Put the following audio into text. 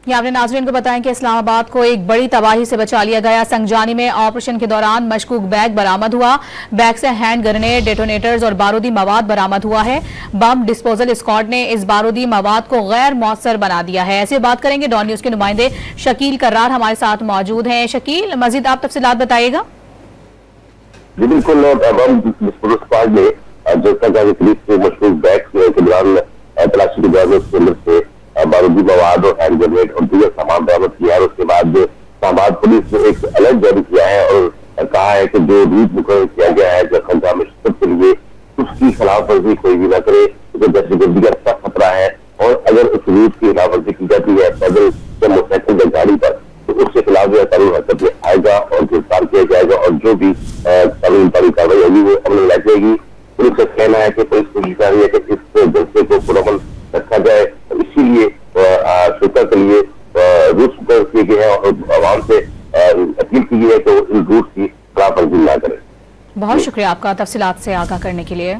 यहाँ आपने नाजरीन को बताया कि इस्लामाबाद को एक बड़ी तबाही से बचा लिया गया। संगजानी में ऑपरेशन के दौरान मशकूक बैग बरामद हुआ। बैग से हैंड ग्रेनेड, डेटोनेटर्स और बारूदी मवाद बरामद हुआ है। बम डिस्पोजल स्क्वाड ने इस बारूदी मवाद को गैर मौसर बना दिया है। ऐसे बात करेंगे डॉन न्यूज के नुमाइंदे शकील कर्रार हमारे साथ मौजूद हैं। शकील, मजीद आप तफसीलात बताइएगा। जी बिल्कुल, बम डिस्पोजल स्क्वाड ने मशकूक बैग के दौरान तलाशी के दौरान उसके अंदर से बारूदी मवाद और हैंड ग्रेनेड और दीगर सामान बरामद किया है। उसके बाद इस्लामाबाद पुलिस ने एक अलर्ट जारी किया है और कहा है कि जो रूट मुकर्रर किया गया है खंजा में शिरकत के लिए उसकी खिलाफ वर्जी कोई भी न करे, तो दहशतगर्दी का सख्त खतरा है। और अगर उस रूट की खिलाफ वर्जी की जाती है पैदल या मोटरसाइकिल या गाड़ी पर, तो उसके खिलाफ जो है कानून हरकत में आएगा और गिरफ्तार किया जाएगा और जो भी कानून पर कार्रवाई होगी वो अमल में लाई जाएगी। पुलिस का कहना है कि पुलिस कोशिश कर रही है कि इस जलसे को पुरअमन रखा जाए, इसीलिए सुरक्षा के लिए रूट मुकर्रर किए गए हैं और आवाम से अपील की गई है तो इन रूट की खिलाफ वर्जी न करें। बहुत शुक्रिया आपका तफसीलात से आगाह करने के लिए।